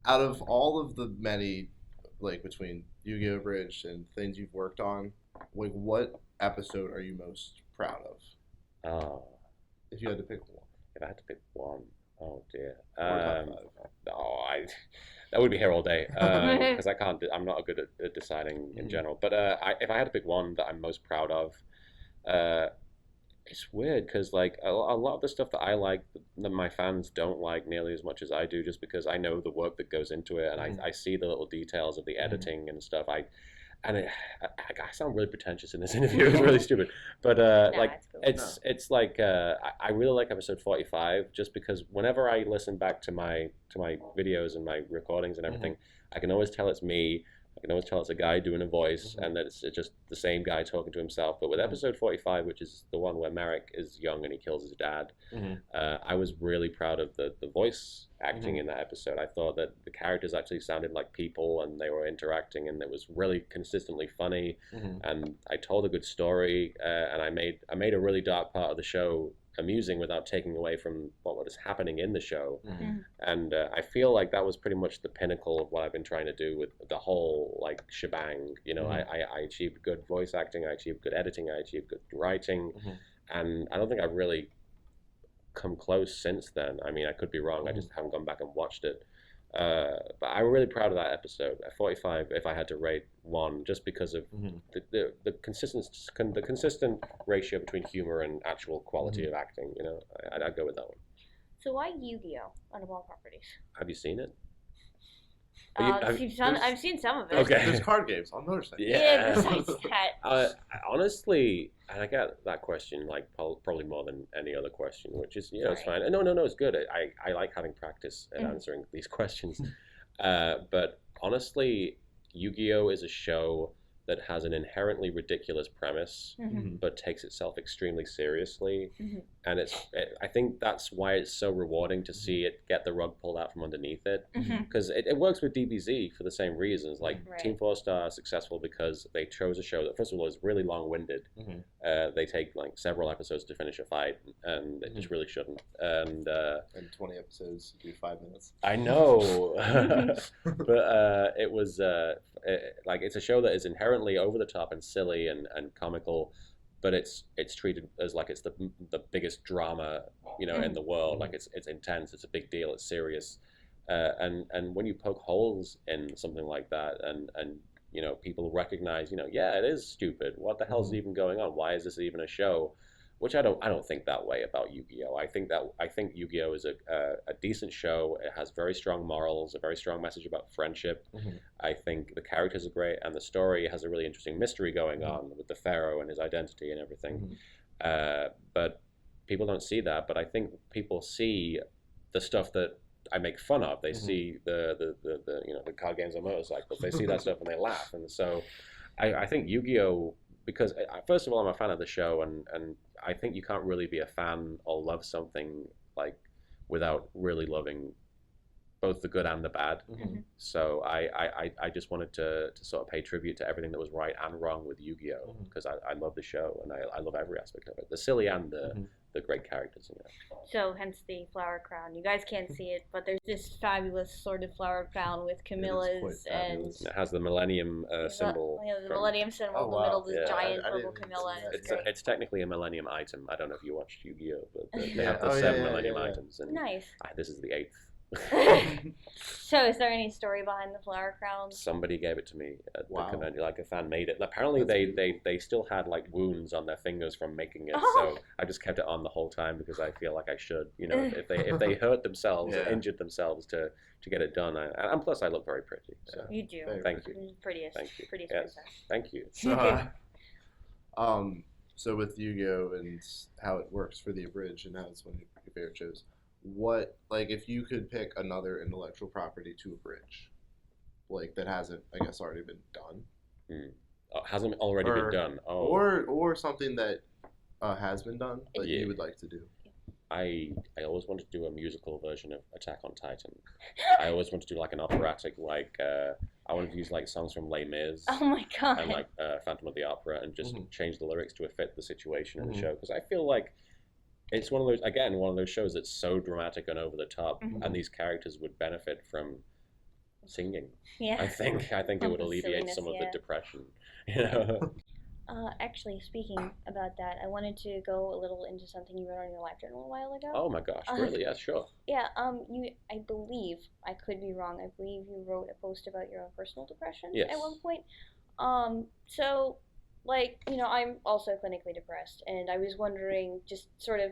out of all of the many, like between Yu-Gi-Oh! Bridge and things you've worked on, like what episode are you most proud of? Oh, If you had to pick one, if I had to pick one, oh dear. or top five. Oh, that would be here all day. Because I can't. I'm not good at deciding in Mm-hmm. general. But if I had to pick one that I'm most proud of, uh, it's weird because like a lot of the stuff that I like, that my fans don't like nearly as much as I do, just because I know the work that goes into it, and Mm-hmm. I see the little details of the Mm-hmm. editing and stuff. And it, I sound really pretentious in this interview. It's really stupid, but No, like it's cool. No. it's like I really like episode 45, just because whenever I listen back to my videos and my recordings and everything, I can always tell it's me. I can always tell it's a guy doing a voice, Mm-hmm. and that it's just the same guy talking to himself. But with episode 45, which is the one where Merrick is young and he kills his dad, Mm-hmm. I was really proud of the voice acting Mm-hmm. in that episode. I thought that the characters actually sounded like people and they were interacting, and it was really consistently funny. Mm-hmm. And I told a good story, and I made a really dark part of the show amusing without taking away from what was happening in the show. Mm-hmm. And I feel like that was pretty much the pinnacle of what I've been trying to do with the whole like shebang. I achieved good voice acting, I achieved good editing, I achieved good writing, Mm-hmm. and I don't think I've really come close since then. I mean, I could be wrong. I Mm-hmm. just haven't gone back and watched it. But I'm really proud of that episode. At 45, if I had to rate one, just because of Mm-hmm. the consistent ratio between humor and actual quality Mm-hmm. of acting. I'd go with that one. So why Yu-Gi-Oh on of all properties? Have you seen it? I've seen some of it. Okay. There's card games on motorcycles. Yeah, besides that. Honestly, and I get that question like probably more than any other question, which is it's Sorry. fine. No, it's good. I like having practice at Mhm. answering these questions. But honestly, Yu-Gi-Oh is a show that has an inherently ridiculous premise, Mm-hmm. but takes itself extremely seriously. Mhm. And I think that's why it's so rewarding to see it get the rug pulled out from underneath it. Mhm. Because it works with DBZ for the same reasons. Like Right. TeamFourStar is successful because they chose a show that, first of all, is really long-winded. Mm-hmm. They take like several episodes to finish a fight, and it just really shouldn't. And And 20 episodes, you do 5 minutes. I know, but it was like it's a show that is inherently over the top and silly and comical, but it's treated as like it's the biggest drama in the world. Like it's intense, it's a big deal, it's serious, and when you poke holes in something like that, and people recognize, yeah, it is stupid. What the hell's even going on? Why is this even a show? Which I don't think that way about Yu-Gi-Oh. I think Yu-Gi-Oh is a decent show. It has very strong morals, a very strong message about friendship. Mm-hmm. I think the characters are great, and the story has a really interesting mystery going on with the pharaoh and his identity and everything. But people don't see that. But I think people see the stuff that I make fun of. They see the card games on motorcycles. They see that stuff and they laugh. And so I think Yu-Gi-Oh, because first of all, I'm a fan of the show, and I think you can't really be a fan or love something like without really loving both the good and the bad. Mm-hmm. So I just wanted to sort of pay tribute to everything that was right and wrong with Yu-Gi-Oh, because I love the show and I love every aspect of it, the silly and the great characters in it. So hence the flower crown. You guys can't see it, but there's this fabulous sort of flower crown with Camilla's and It has the Millennium symbol. the Millennium symbol in the middle. This giant purple Camilla. It's technically a Millennium item. I don't know if you watched Yu-Gi-Oh, but they Yeah. have the seven Millennium items, and Nice. This is the 8th. So, is there any story behind the flower crown? Somebody gave it to me at the Wow. convention. Like a fan made it. Apparently, they still had like wounds on their fingers from making it. Oh. So I just kept it on the whole time because I feel like I should. If they hurt themselves or injured themselves to get it done, and plus I look very pretty. So You do. thank you. Prettiest. Thank you. Prettiest Yes. princess. Thank you. So with Yu-Gi-Oh and how it works for the abridged and how it's one of your favorite shows, what, like, if you could pick another intellectual property to abridge, like that hasn't, I guess, already been done, Hasn't already been done. Oh. or something that has been done that you would like to do. I always wanted to do a musical version of Attack on Titan. I always wanted to do like an operatic, like I wanted to use like songs from Les Mis. Oh my god. And like Phantom of the Opera, and just change the lyrics to fit the situation in the Mhm. show, because I feel like it's one of those shows that's so dramatic and over the top, and these characters would benefit from singing. Yeah. I think it would The alleviate silliness, some of the yeah. depression. You know? Actually, speaking about that, I wanted to go a little into something you wrote on your live journal a while ago. Oh my gosh, Uh, really? Yeah, sure. Yeah, I believe, I could be wrong, I believe you wrote a post about your own personal depression Yes. at one point. So, like, I'm also clinically depressed, and I was wondering, just sort of